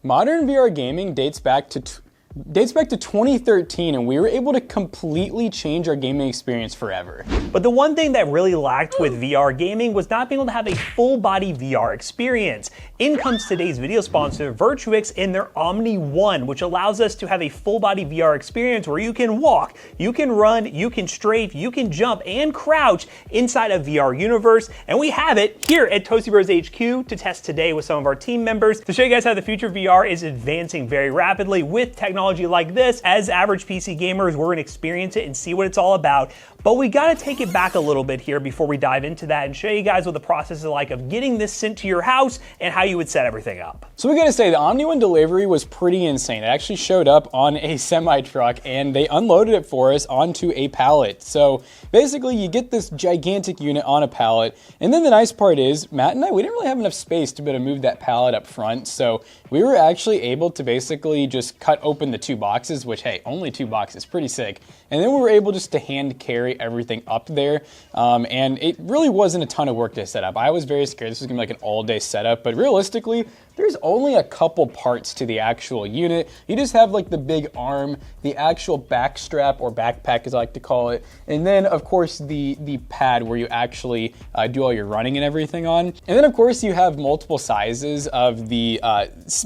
Modern VR gaming dates back to 2013, and we were able to completely change our gaming experience forever. But the one thing that really lacked with VR gaming was not being able to have a full-body VR experience. In comes today's video sponsor, Virtuix, in their Omni One, which allows us to have a full-body VR experience where you can walk, you can run, you can strafe, you can jump and crouch inside a VR universe. And we have it here at Toasty Bros HQ to test today with some of our team members to show you guys how the future of VR is advancing very rapidly with technology like this. As average PC gamers, we're gonna experience it and see what it's all about. But we gotta take it back a little bit here before we dive into that and show you guys what the process is like of getting this sent to your house and how you would set everything up. So we gotta say, the Omni One delivery was pretty insane. It actually showed up on a semi-truck and they unloaded it for us onto a pallet. So basically you get this gigantic unit on a pallet, and then the nice part is, Matt and I, we didn't really have enough space to be able to move that pallet up front, so we were actually able to basically just cut open the 2 boxes, which, hey, only 2 boxes, pretty sick. And then we were able just to hand carry everything up there, and it really wasn't a ton of work to set up. I was very scared this was gonna be like an all-day setup, but realistically, there's only a couple parts to the actual unit. You just have like the big arm, the actual back strap or backpack as I like to call it, and then of course the pad where you actually do all your running and everything on. And then of course you have multiple sizes of the,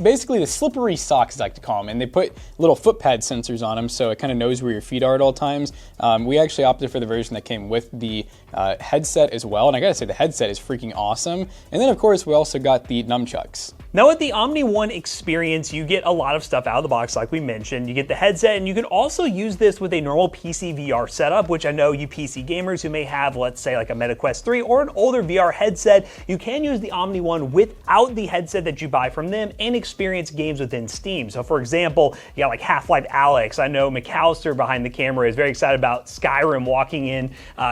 basically the slippery socks as I like to call them, and they put little foot pad sensors on them so it kind of knows where your feet are at all times. We actually opted for the version that came with the headset as well, and I gotta say the headset is freaking awesome. And then of course we also got the nunchucks. Now with the Omni One experience, you get a lot of stuff out of the box like we mentioned. You get the headset, and you can also use this with a normal PC VR setup, which I know you PC gamers who may have, let's say, like a MetaQuest 3 or an older VR headset, you can use the Omni One without the headset that you buy from them and experience games within Steam. So for example, you got like Half-Life Alyx. I know McCallister behind the camera is very excited about Skyrim walking in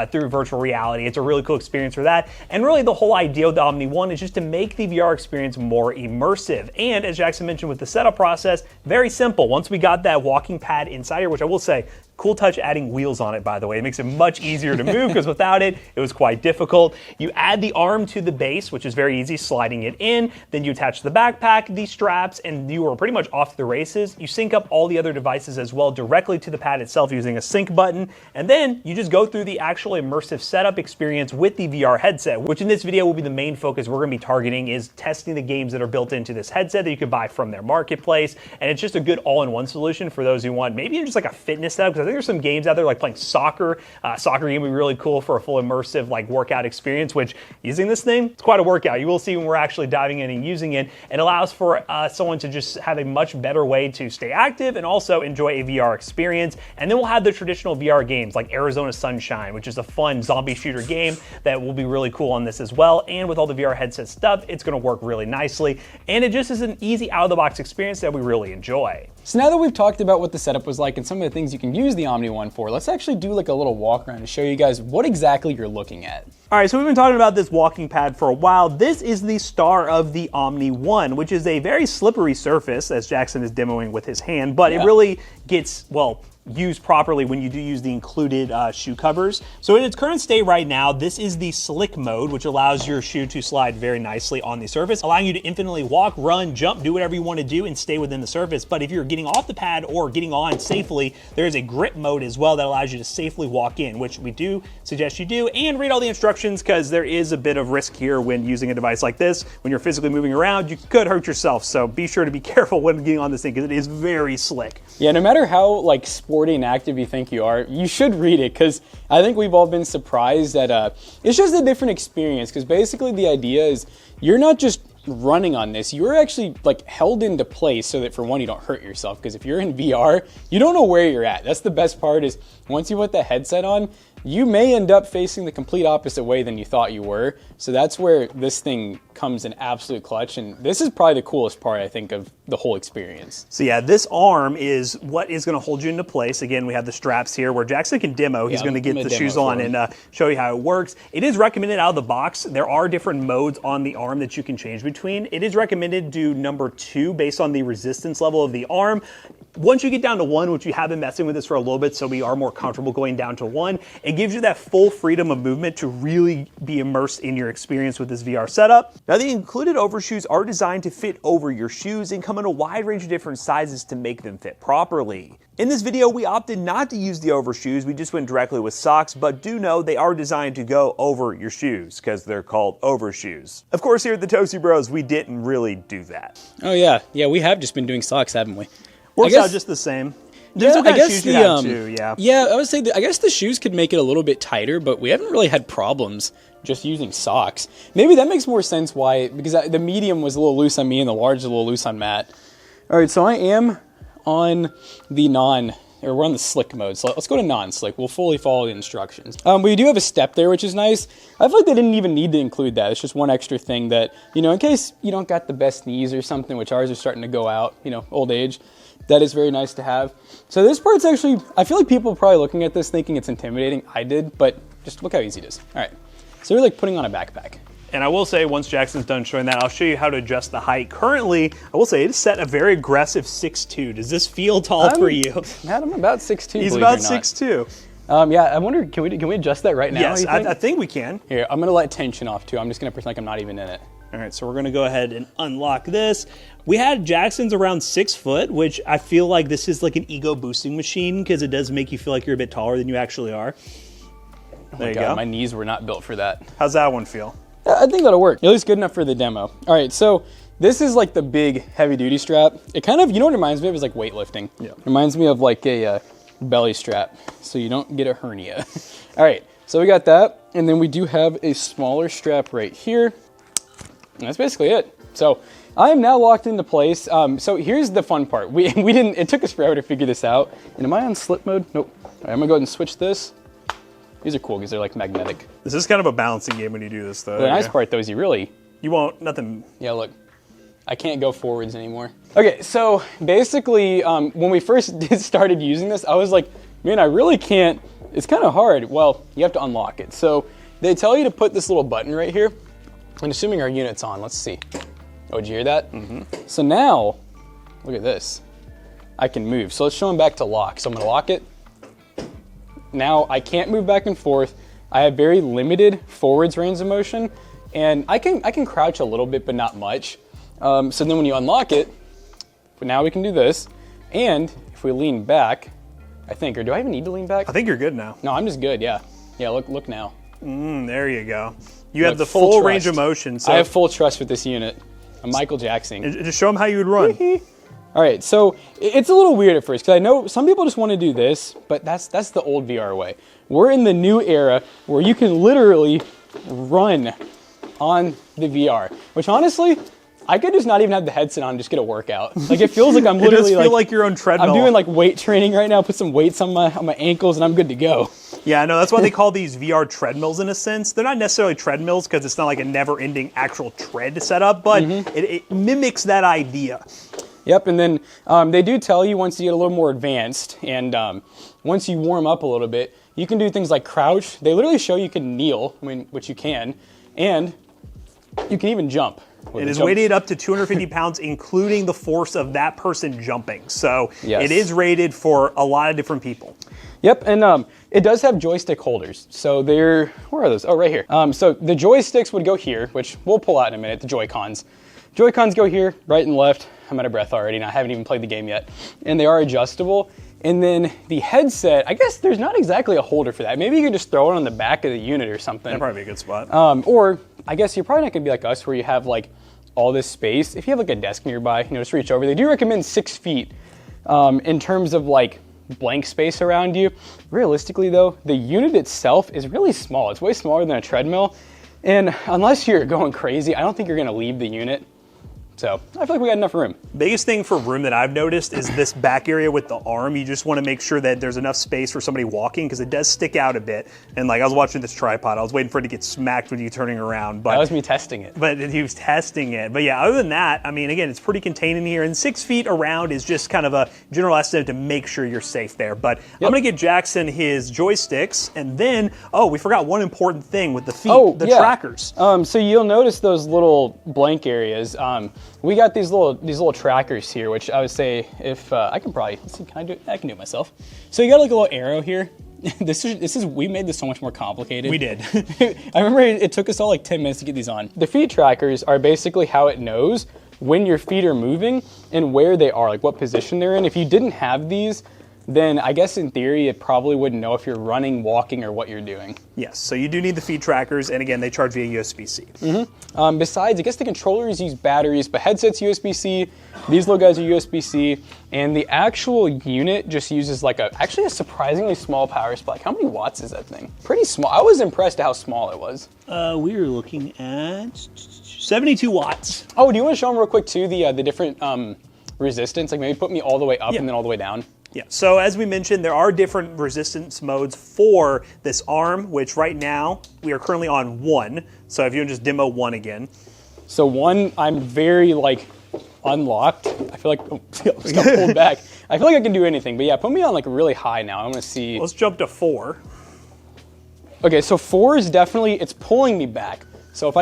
through virtual reality. It's a really cool experience for that. And really the whole idea of the Omni One is just to make the VR experience more immersive. And as Jackson mentioned with the setup process, very simple. Once we got that walking pad inside here, which I will say, cool touch adding wheels on it, by the way. It makes it much easier to move because without it, it was quite difficult. You add the arm to the base, which is very easy, sliding it in. Then you attach the backpack, the straps, and you are pretty much off to the races. You sync up all the other devices as well directly to the pad itself using a sync button. And then you just go through the actual immersive setup experience with the VR headset, which in this video will be the main focus we're gonna be targeting, is testing the games that are built into this headset that you can buy from their marketplace. And it's just a good all-in-one solution for those who want maybe just like a fitness setup, because I think there's some games out there like playing soccer. Soccer game would be really cool for a full immersive like workout experience, which using this thing, it's quite a workout. You will see when we're actually diving in and using it. It allows for someone to just have a much better way to stay active and also enjoy a VR experience. And then we'll have the traditional VR games like Arizona Sunshine, which is a fun zombie shooter game that will be really cool on this as well. And with all the VR headset stuff, it's gonna work really nicely. And it just is an easy out-of-the-box experience that we really enjoy. So now that we've talked about what the setup was like and some of the things you can use the Omni One for, let's actually do like a little walk around to show you guys what exactly you're looking at. All right, so we've been talking about this walking pad for a while. This is the star of the Omni One, which is a very slippery surface, as Jackson is demoing with his hand, but it really gets, well, used properly when you do use the included shoe covers. So in its current state right now, this is the slick mode, which allows your shoe to slide very nicely on the surface, allowing you to infinitely walk, run, jump, do whatever you want to do and stay within the surface. But if you're getting off the pad or getting on safely, there is a grip mode as well that allows you to safely walk in, which we do suggest you do, and read all the instructions because there is a bit of risk here when using a device like this. When you're physically moving around, you could hurt yourself. So be sure to be careful when getting on this thing because it is very slick. Yeah, no matter how like sporty and active you think you are, you should read it, because I think we've all been surprised that it's just a different experience, because basically the idea is you're not just running on this, you're actually like held into place so that for one, you don't hurt yourself, because if you're in VR, you don't know where you're at. That's the best part, is once you put the headset on, you may end up facing the complete opposite way than you thought you were. So that's where this thing comes in absolute clutch. And this is probably the coolest part, I think, of the whole experience. So yeah, this arm is what is going to hold you into place. Again, we have the straps here where Jackson can demo. He's going to get the shoes on and show you how it works. It is recommended out of the box. There are different modes on the arm that you can change between. It is recommended to do number 2 based on the resistance level of the arm. once you get down to 1, which you have been messing with this for a little bit, so we are more comfortable going down to 1, it gives you that full freedom of movement to really be immersed in your experience with this VR setup. Now, the included overshoes are designed to fit over your shoes and come in a wide range of different sizes to make them fit properly. In this video, we opted not to use the overshoes, we just went directly with socks, but do know they are designed to go over your shoes, because they're called overshoes. Of course, here at the Toasty Bros, we didn't really do that. Oh yeah, we have just been doing socks, haven't we? Works out just the same. There's some kind of shoes you have too, yeah. Yeah, I would say I guess the shoes could make it a little bit tighter, but we haven't really had problems just using socks. Maybe that makes more sense why, because the medium was a little loose on me and the large is a little loose on Matt. All right, so I am on the we're on the slick mode, so let's go to non-slick. We'll fully follow the instructions. We do have a step there, which is nice. I feel like they didn't even need to include that. It's just one extra thing that, in case you don't got the best knees or something, which ours are starting to go out, old age. That is very nice to have. So this part's actually, I feel like people are probably looking at this thinking it's intimidating. I did, but just look how easy it is. All right, so we're like putting on a backpack. And I will say, once Jackson's done showing that, I'll show you how to adjust the height. Currently, I will say, it is set a very aggressive 6'2". Does this feel tall for you? Matt, I'm about 6'2". He's about 6'2". Yeah, I wonder, can we adjust that right now? Yes, I think we can. Here, I'm gonna let tension off too. I'm just gonna pretend like I'm not even in it. All right, so we're gonna go ahead and unlock this. We had Jackson's around 6 foot, which I feel like this is like an ego boosting machine because it does make you feel like you're a bit taller than you actually are. There you go. My knees were not built for that. How's that one feel? I think that'll work. At least good enough for the demo. All right, so this is like the big heavy duty strap. It kind of, what it reminds me of is like weightlifting. Yeah. It reminds me of like a belly strap, so you don't get a hernia. All right, so we got that, and then we do have a smaller strap right here. And that's basically it. So I am now locked into place. So here's the fun part. It took us forever to figure this out. And am I on slip mode? Nope. All right, I'm gonna go ahead and switch this. These are cool because they're like magnetic. This is kind of a balancing game when you do this though. The nice part though is you won't, nothing. Yeah, look, I can't go forwards anymore. Okay, so basically when we first started using this, I was like, man, I really can't, it's kind of hard. Well, you have to unlock it. So they tell you to put this little button right here. And assuming our unit's on, let's see. Oh, did you hear that? Mm-hmm. So now, look at this. I can move. So let's show them back to lock. So I'm gonna lock it. Now I can't move back and forth. I have very limited forwards range of motion, and I can crouch a little bit, but not much. So then when you unlock it, now we can do this. And if we lean back, I think, or do I even need to lean back? I think you're good now. No, I'm just good, yeah. Yeah, look now. There you go. You have the full range of motion. So I have full trust with this unit. I'm Michael Jackson. Just show them how you would run. All right, so it's a little weird at first because I know some people just want to do this, but that's the old VR way. We're in the new era where you can literally run on the VR, which honestly, I could just not even have the headset on and just get a workout. Like it feels like I'm literally it does feel like you're on treadmill. I'm doing like weight training right now, put some weights on my ankles and I'm good to go. Yeah, I know, that's why they call these VR treadmills in a sense. They're not necessarily treadmills because it's not like a never-ending actual tread setup, but it mimics that idea. Yep, and then they do tell you once you get a little more advanced and once you warm up a little bit, you can do things like crouch. They literally show you can kneel, which you can, and you can even jump. It is weighted up to 250 pounds, including the force of that person jumping. So It is rated for a lot of different people. Yep, and it does have joystick holders. So where are those? Oh, right here. So the joysticks would go here, which we'll pull out in a minute, the Joy-Cons. Joy-Cons go here, right and left. I'm out of breath already, and I haven't even played the game yet. And they are adjustable. And then the headset, I guess there's not exactly a holder for that. Maybe you could just throw it on the back of the unit or something. That'd probably be a good spot. Or I guess you're probably not gonna be like us where you have like all this space. If you have like a desk nearby, just reach over. They do recommend 6 feet in terms of like blank space around you. Realistically though, the unit itself is really small. It's way smaller than a treadmill. And unless you're going crazy, I don't think you're gonna leave the unit. So I feel like we got enough room. Biggest thing for room that I've noticed is this back area with the arm. You just want to make sure that there's enough space for somebody walking because it does stick out a bit. And like I was watching this tripod, I was waiting for it to get smacked when you turning around. But that was me testing it. But he was testing it. But yeah, other than that, I mean, again, it's pretty contained in here. And 6 feet around is just kind of a general estimate to make sure you're safe there. But I'm going to get Jackson his joysticks. And then, we forgot one important thing with the feet, the trackers. So you'll notice those little blank areas. we got these little trackers here, which I would say if I can probably, let's see, can I do it? I can do it myself. So you got like a little arrow here. This is we made this so much more complicated. We did. I remember it took us all like 10 minutes to get these on. The feet trackers are basically how it knows when your feet are moving and where they are, like what position they're in. If you didn't have these, then I guess in theory it probably wouldn't know if you're running, walking, or what you're doing. Yes, so you do need the feet trackers, and again, they charge via USB-C. Besides, I guess the controllers use batteries, but headsets USB-C, these little guys are USB-C, and the actual unit just uses like actually a surprisingly small power supply. How many watts is that thing? Pretty small. I was impressed at how small it was. We were looking at 72 watts. Oh, do you want to show them real quick too, the different resistance? Like maybe put me all the way up and then all the way down? Yeah, so as we mentioned, there are different resistance modes for this arm, which right now we are currently on 1. So if you can just demo 1 again. So 1, I'm very like unlocked. I feel like, oh, I just got pulled back. I feel like I can do anything, but yeah, put me on like really high now. I want to see. Let's jump to 4. Okay, so 4 is definitely, it's pulling me back. So if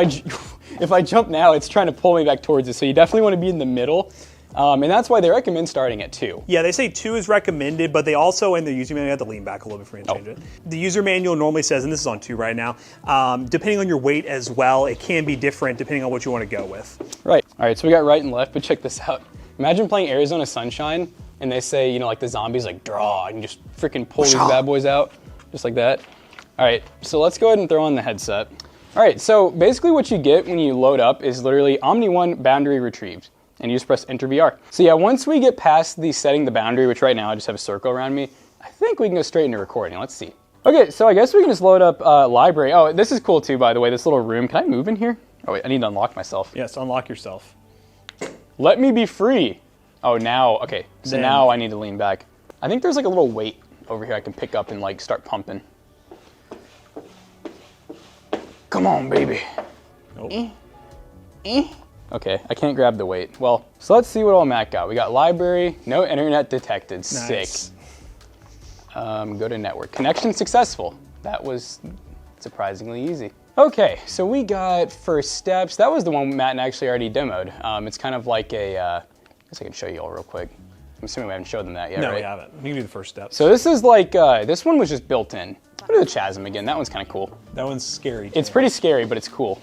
I jump now, it's trying to pull me back towards it. So you definitely want to be in the middle. And that's why they recommend starting at 2. Yeah, they say 2 is recommended, but they also, in the user manual, you have to lean back a little bit for you to change it. The user manual normally says, and this is on 2 right now, depending on your weight as well, it can be different depending on what you want to go with. Right. All right, so we got right and left, but check this out. Imagine playing Arizona Sunshine, and they say, you know, like the zombies like draw, and you just freaking pull these bad boys out, just like that. All right, so let's go ahead and throw on the headset. All right, so basically what you get when you load up is literally Omni One boundary retrieved. And you just press enter VR. So yeah, once we get past the setting the boundary, which right now I just have a circle around me, I think we can go straight into recording. Let's see. Okay, so I guess we can just load up library. Oh, this is cool too, by the way, this little room. Can I move in here? Oh wait, I need to unlock myself. Yes, unlock yourself. Let me be free. Oh, now, okay. So now I need to lean back. I think there's like a little weight over here I can pick up and like start pumping. Come on, baby. Nope. Okay, I can't grab the weight. Well, so let's see what all Matt got. We got library, no internet detected, nice. Sick. Go to network. Connection successful. That was surprisingly easy. Okay, so we got first steps. That was the one Matt and I actually already demoed. It's kind of like a, I guess I can show you all real quick. I'm assuming we haven't showed them that yet, no, right? we haven't. You can do the first steps. So this is like, this one was just built in. Go to the chasm again. That one's kind of cool. That one's scary. It's pretty scary, but it's cool.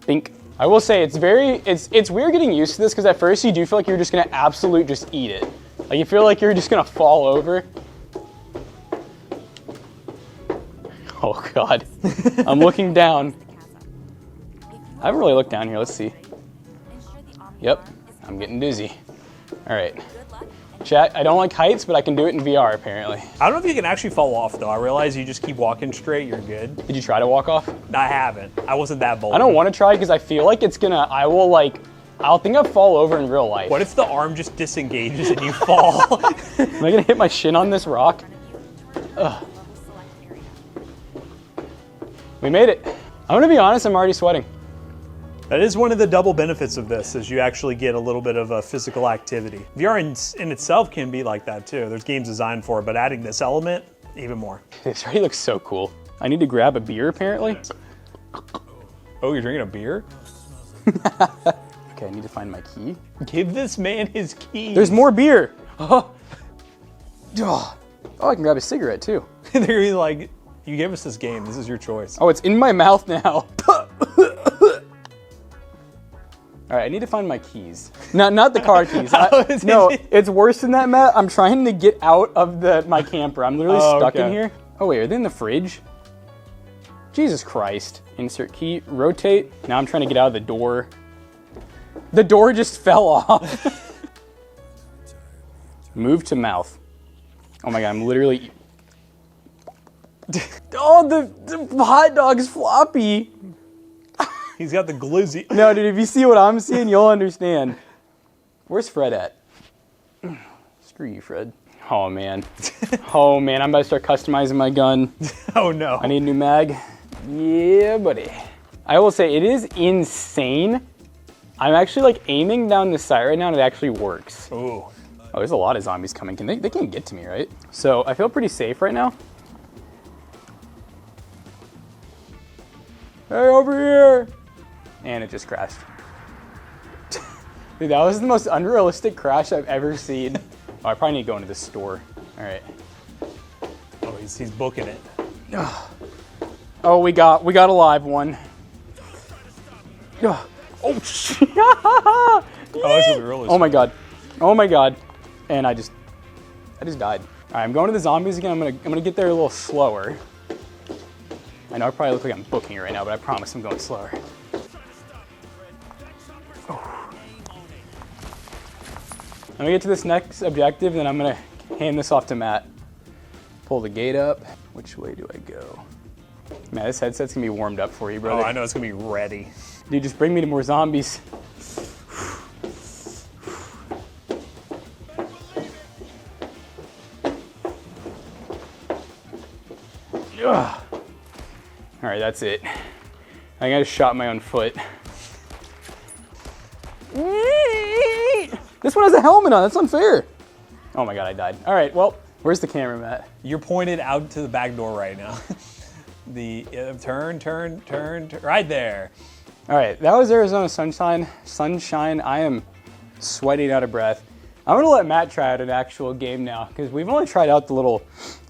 Think. I will say it's weird getting used to this because at first you do feel like you're just gonna just eat it. Like you feel like you're just gonna fall over. Oh God, I'm looking down. I haven't really looked down here, let's see. Yep, I'm getting dizzy. All right. Chat, I don't like heights, but I can do it in VR apparently. I don't know if you can actually fall off though. I realize you just keep walking straight, you're good. Did you try to walk off? I haven't. I wasn't that bold. I don't want to try because I feel like it's gonna, I'll think I'll fall over in real life. What if the arm just disengages and you fall? Am I gonna hit my shin on this rock? Ugh. We made it. I'm gonna be honest, I'm already sweating. That is one of the double benefits of this, is you actually get a little bit of a physical activity. VR in itself can be like that too. There's games designed for it, but adding this element, even more. This already looks so cool. I need to grab a beer apparently. Oh, you're drinking a beer? Okay, I need to find my key. Give this man his keys. There's more beer. Oh, I can grab a cigarette too. They're gonna be like, you gave us this game, this is your choice. Oh, it's in my mouth now. All right, I need to find my keys. Not the car keys. No, it's worse than that, Matt. I'm trying to get out of my camper. I'm literally stuck in here. Oh wait, are they in the fridge? Jesus Christ. Insert key, rotate. Now I'm trying to get out of the door. The door just fell off. Move to mouth. Oh my God, I'm literally... Oh, the hot dog's floppy. He's got the glizzy. No, dude, if you see what I'm seeing, you'll understand. Where's Fred at? Screw you, Fred. Oh, man. Oh, man, I'm about to start customizing my gun. Oh, no. I need a new mag. Yeah, buddy. I will say, it is insane. I'm actually, like, aiming down the sight right now, and it actually works. Ooh. Oh, there's a lot of zombies coming. They can't get to me, right? So, I feel pretty safe right now. Hey, over here! And it just crashed. Dude, that was the most unrealistic crash I've ever seen. Oh, I probably need to go into the store. All right. Oh, he's booking it. Oh, we got a live one. Oh, shit. Oh, that's gonna be really Oh my god. Oh my god. And I just died. All right, I'm going to the zombies again. I'm gonna get there a little slower. I know I probably look like I'm booking it right now, but I promise I'm going slower. Oh. I'm gonna get to this next objective, then I'm gonna hand this off to Matt. Pull the gate up. Which way do I go? Man, this headset's gonna be warmed up for you, brother. Oh, I know it's gonna be ready. Dude, just bring me to more zombies. Ugh. All right, that's it. I think I just shot my own foot. This one has a helmet on, that's unfair. Oh my god, I died. All right, well, where's the camera, Matt? You're pointed out to the back door right now. Turn, right there. All right, that was Arizona Sunshine. I am sweating out of breath. I'm gonna let Matt try out an actual game now, because we've only tried out the little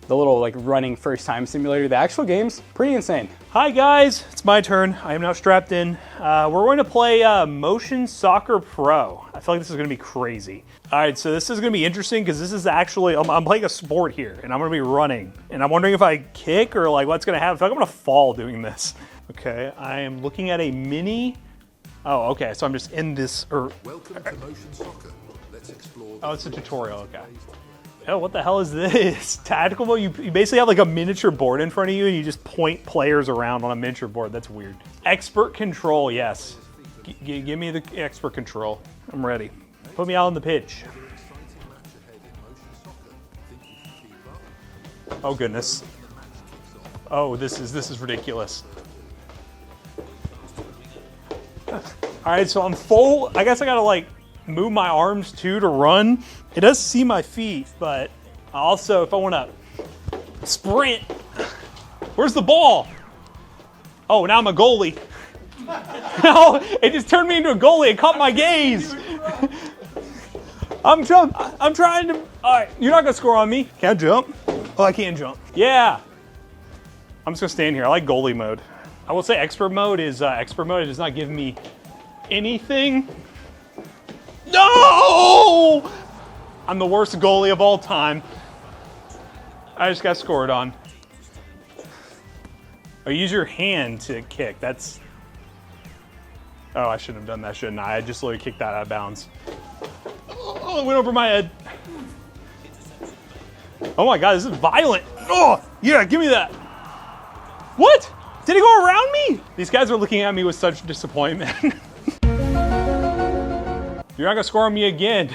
like running first time simulator. The actual game's pretty insane. Hi guys, it's my turn. I am now strapped in. We're going to play Motion Soccer Pro. I feel like this is gonna be crazy. All right, so this is gonna be interesting because this is actually, I'm playing a sport here and I'm gonna be running. And I'm wondering if I kick or like what's gonna happen. I feel like I'm gonna fall doing this. Okay, I am looking at a mini. Oh, okay, so I'm just in this. Welcome to Motion Soccer. Let's explore. Oh, it's a tutorial, okay. Oh, what the hell is this? Tactical mode? You basically have like a miniature board in front of you and you just point players around on a miniature board. That's weird. Expert control, yes. Give me the expert control. I'm ready. Put me out on the pitch. Oh goodness. Oh, this is ridiculous. All right, so I'm full. I guess I gotta like move my arms too to run. It does see my feet, but also if I want to sprint, where's the ball? Oh, now I'm a goalie. No, it just turned me into a goalie. It caught my gaze. I'm trying to. All right, you're not gonna score on me. Can I jump? Oh, I can't jump. Yeah. I'm just gonna stand here. I like goalie mode. I will say expert mode is expert mode. It does not give me anything. No! I'm the worst goalie of all time. I just got scored on. Oh, use your hand to kick. That's. Oh, I shouldn't have done that, shouldn't I? I just literally kicked that out of bounds. Oh, it went over my head. Oh my god, this is violent. Oh, yeah, give me that. What? Did it go around me? These guys are looking at me with such disappointment. You're not gonna score on me again.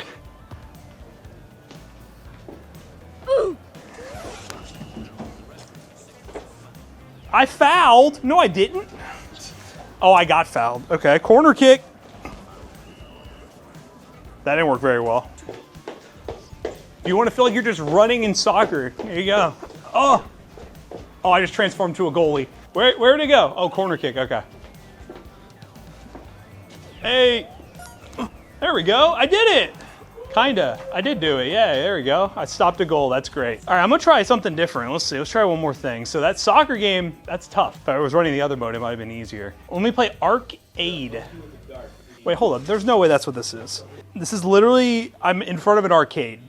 I fouled. No, I didn't. Oh, I got fouled. Okay, corner kick. That didn't work very well. If you want to feel like you're just running in soccer, there you go. Oh, I just transformed to a goalie. Where'd it go? Oh, corner kick, okay. Hey, there we go. I did it. Kinda. I did do it. Yeah, there we go. I stopped a goal. That's great. All right, I'm gonna try something different. Let's see. Let's try one more thing. So that soccer game, that's tough. If I was running the other mode, it might have been easier. Let me play Arkade. Wait, hold up. There's no way that's what this is. This is literally, I'm in front of an arcade.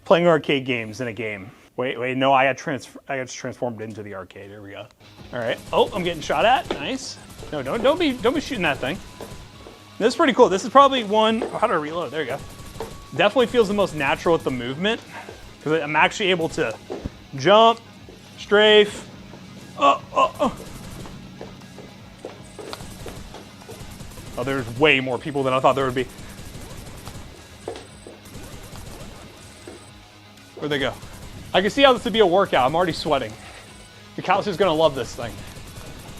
Playing arcade games in a game. Wait, no, I got transformed into the arcade. Here we go. All right. Oh, I'm getting shot at. Nice. No, don't be shooting that thing. This is pretty cool. This is probably one. Oh, how do I reload? There you go. Definitely feels the most natural with the movement because I'm actually able to jump, strafe. Oh, there's way more people than I thought there would be. Where'd they go? I can see how this would be a workout. I'm already sweating. McCallister's gonna love this thing.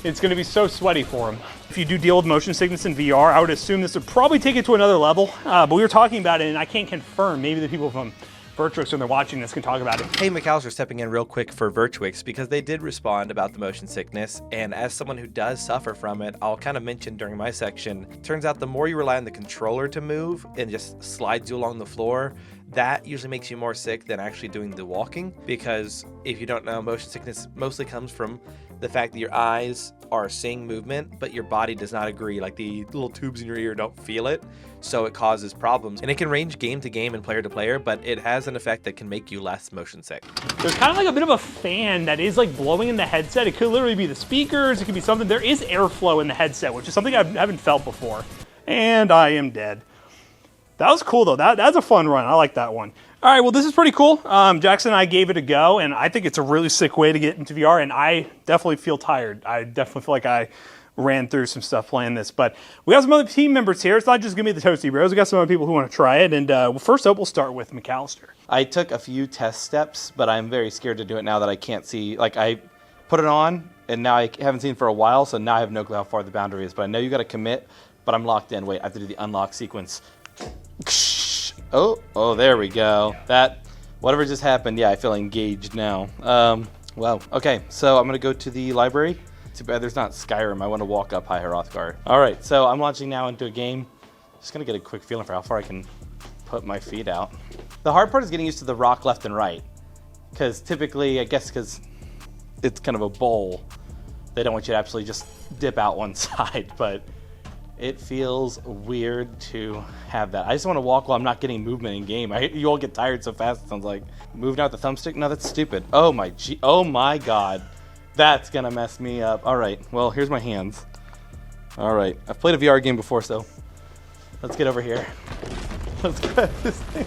It's gonna be so sweaty for him. If you do deal with motion sickness in VR, I would assume this would probably take it to another level. But we were talking about it, and I can't confirm. Maybe the people from Virtuix, when they're watching this, can talk about it. Hey, McCallister stepping in real quick for Virtuix because they did respond about the motion sickness, and as someone who does suffer from it, I'll kind of mention during my section, turns out the more you rely on the controller to move and just slides you along the floor, that usually makes you more sick than actually doing the walking, because if you don't know, motion sickness mostly comes from the fact that your eyes are seeing movement, but your body does not agree. Like the little tubes in your ear don't feel it, so it causes problems. And it can range game to game and player to player, but it has an effect that can make you less motion sick. There's kind of like a bit of a fan that is like blowing in the headset. It could literally be the speakers, it could be something. There is airflow in the headset, which is something I haven't felt before. And I am dead. That was cool though, that's a fun run, I like that one. All right, well this is pretty cool. Jackson and I gave it a go, and I think it's a really sick way to get into VR, and I definitely feel tired. I definitely feel like I ran through some stuff playing this, but we got some other team members here. It's not just gonna be the Toasty Bros, we got some other people who wanna try it, and first up we'll start with McCallister. I took a few test steps, but I'm very scared to do it now that I can't see. Like, I put it on, and now I haven't seen it for a while, so now I have no clue how far the boundary is, but I know you gotta commit, but I'm locked in. Wait, I have to do the unlock sequence. Oh, there we go. That, whatever just happened, yeah, I feel engaged now. Wow. Okay, so I'm gonna go to the library. Too bad there's not Skyrim. I want to walk up High Hrothgar. All right, so I'm launching now into a game. Just gonna get a quick feeling for how far I can put my feet out. The hard part is getting used to the rock left and right, because typically, I guess because it's kind of a bowl, they don't want you to absolutely just dip out one side, but it feels weird to have that. I just want to walk while I'm not getting movement in game. You all get tired so fast, it sounds like. Moving out the thumbstick? No, that's stupid. Oh my god. That's gonna mess me up. All right, well, here's my hands. All right, I've played a VR game before, so let's get over here. Let's grab this thing.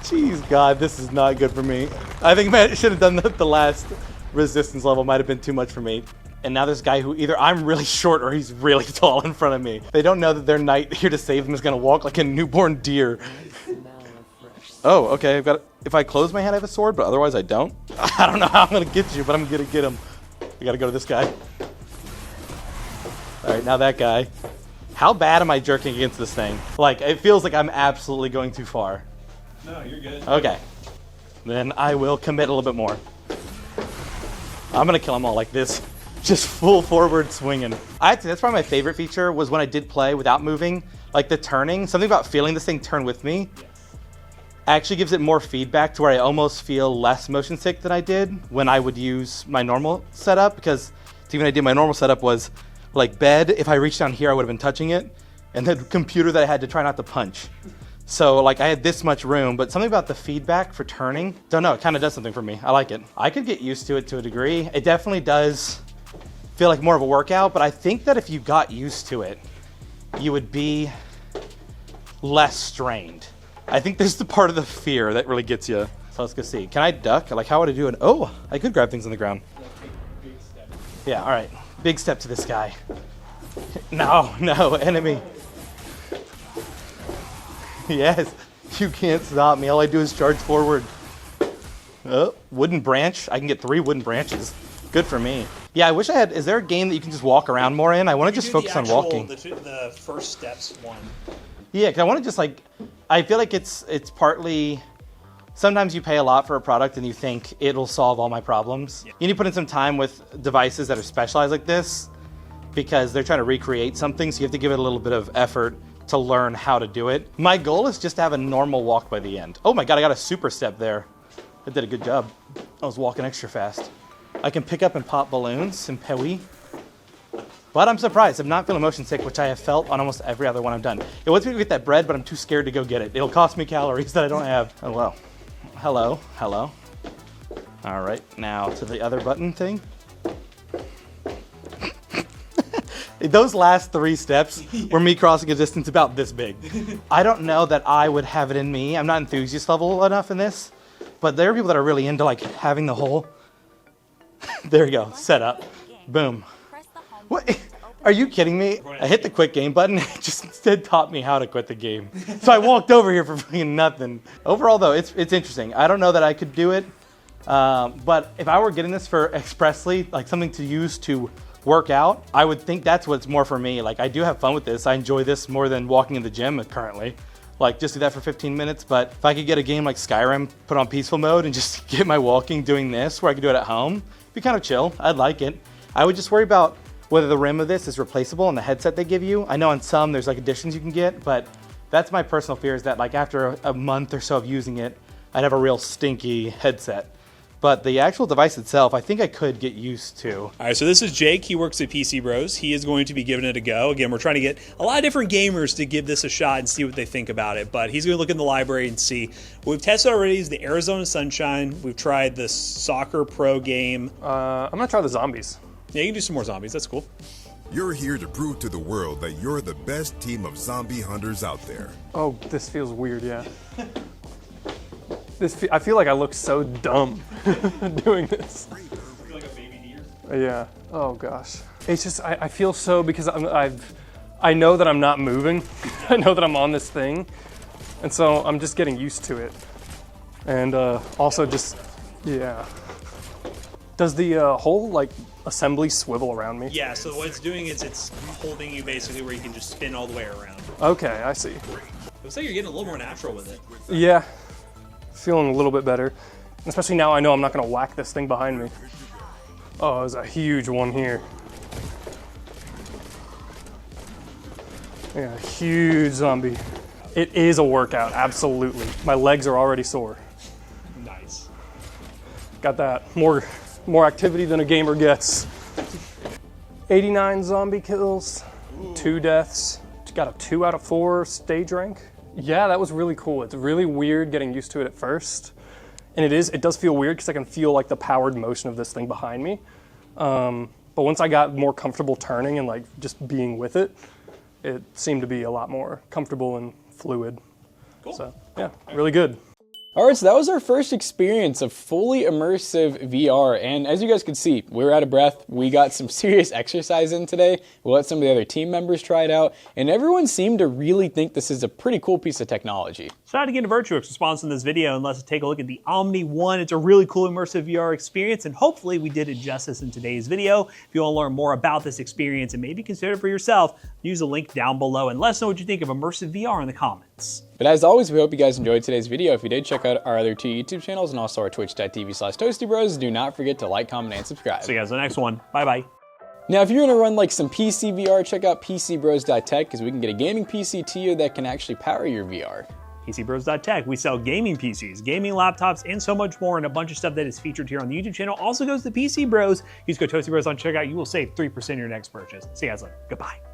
Jeez, God, this is not good for me. I think I should have done the last resistance level. Might have been too much for me. And now this guy who either I'm really short or he's really tall in front of me. They don't know that their knight here to save them is gonna walk like a newborn deer. Oh, okay, I've got, if I close my hand I have a sword, but otherwise I don't. I don't know how I'm gonna get you, but I'm gonna get him. I gotta go to this guy. All right, now that guy. How bad am I jerking against this thing? Like, it feels like I'm absolutely going too far. No, you're good. Okay. Then I will commit a little bit more. I'm gonna kill them all like this. Just full forward swinging. That's probably my favorite feature was when I did play without moving, like the turning. Something about feeling this thing turn with me actually gives it more feedback to where I almost feel less motion sick than I did when I would use my normal setup, because when I did my normal setup was like bed. If I reached down here, I would have been touching it, and the computer that I had to try not to punch. So like I had this much room, but something about the feedback for turning, don't know, it kind of does something for me. I like it. I could get used to it to a degree. It definitely does feel like more of a workout, but I think that if you got used to it, you would be less strained. I think this is the part of the fear that really gets you. So let's go see. Can I duck? Like, how would I do it? Oh, I could grab things on the ground. Yeah, all right. Big step to this guy. No, enemy. Yes, you can't stop me. All I do is charge forward. Oh, wooden branch. I can get 3 wooden branches. Good for me. Yeah, I wish I had, is there a game that you can just walk around more in? I want to just focus on walking. The first steps one. Yeah, because I want to just like, I feel like it's partly, sometimes you pay a lot for a product and you think it'll solve all my problems. Yeah. You need to put in some time with devices that are specialized like this because they're trying to recreate something, so you have to give it a little bit of effort to learn how to do it. My goal is just to have a normal walk by the end. Oh my God, I got a super step there. I did a good job. I was walking extra fast. I can pick up and pop balloons and pewy. But I'm surprised. I'm not feeling motion sick, which I have felt on almost every other one I've done. It wants me to get that bread, but I'm too scared to go get it. It'll cost me calories that I don't have. Oh, well. Hello. All right, now to the other button thing. Those last 3 steps were me crossing a distance about this big. I don't know that I would have it in me. I'm not enthusiast level enough in this, but there are people that are really into like having the whole, there you go, set up, boom. What? Are you kidding me? I hit the quit game button, it just instead taught me how to quit the game. So I walked over here for freaking nothing. Overall though, it's interesting. I don't know that I could do it, but if I were getting this for expressly, like something to use to work out, I would think that's what's more for me. Like I do have fun with this. I enjoy this more than walking in the gym currently. like just do that for 15 minutes. But if I could get a game like Skyrim, put on peaceful mode and just get my walking doing this, where I could do it at home, it'd be kind of chill. I'd like it. I would just worry about whether the rim of this is replaceable in the headset they give you. I know on some there's like additions you can get, but that's my personal fear, is that like after a month or so of using it, I'd have a real stinky headset. But the actual device itself, I think I could get used to. All right, so this is Jake. He works at PC Bros. He is going to be giving it a go. Again, we're trying to get a lot of different gamers to give this a shot and see what they think about it. But he's going to look in the library and see. What we've tested already is the Arizona Sunshine. We've tried the Soccer Pro game. I'm going to try the zombies. Yeah, you can do some more zombies. That's cool. You're here to prove to the world that you're the best team of zombie hunters out there. Oh, this feels weird, yeah. I feel like I look so dumb doing this. You feel like a baby deer? Yeah. Oh gosh. It's just I feel so, because I know that I'm not moving. I know that I'm on this thing, and so I'm just getting used to it. And also just yeah. Does the whole like assembly swivel around me? Yeah. So what it's doing is it's holding you basically where you can just spin all the way around. Okay, I see. It looks like you're getting a little more natural with it. Yeah. Feeling a little bit better. Especially now I know I'm not gonna whack this thing behind me. Oh, there's a huge one here. Yeah, huge zombie. It is a workout, absolutely. My legs are already sore. Nice. Got that. More activity than a gamer gets. 89 zombie kills, 2 deaths. Got a 2 out of 4 stage rank. Yeah, that was really cool. It's really weird getting used to it at first. And it does feel weird because I can feel like the powered motion of this thing behind me. But once I got more comfortable turning and like just being with it, it seemed to be a lot more comfortable and fluid. Cool. So yeah, really good. All right, so that was our first experience of fully immersive VR, and as you guys can see, we were out of breath. We got some serious exercise in today. We let some of the other team members try it out, and everyone seemed to really think this is a pretty cool piece of technology. Shout out again to Virtuix for sponsoring this video, and let's take a look at the Omni One. It's a really cool immersive VR experience, and hopefully we did it justice in today's video. If you want to learn more about this experience and maybe consider it for yourself, use the link down below and let us know what you think of immersive VR in the comments. But as always, we hope you guys enjoyed today's video. If you did, check out our other 2 YouTube channels and also our twitch.tv/toastybros. Do not forget to like, comment, and subscribe. See you guys in the next one. Bye-bye. Now, if you're gonna run like some PC VR, check out PCBros.tech because we can get a gaming PC to you that can actually power your VR. PCBros.tech. We sell gaming PCs, gaming laptops, and so much more, and a bunch of stuff that is featured here on the YouTube channel also goes to PC Bros. Use code ToastyBros on checkout. You will save 3% of your next purchase. See you guys later. Goodbye.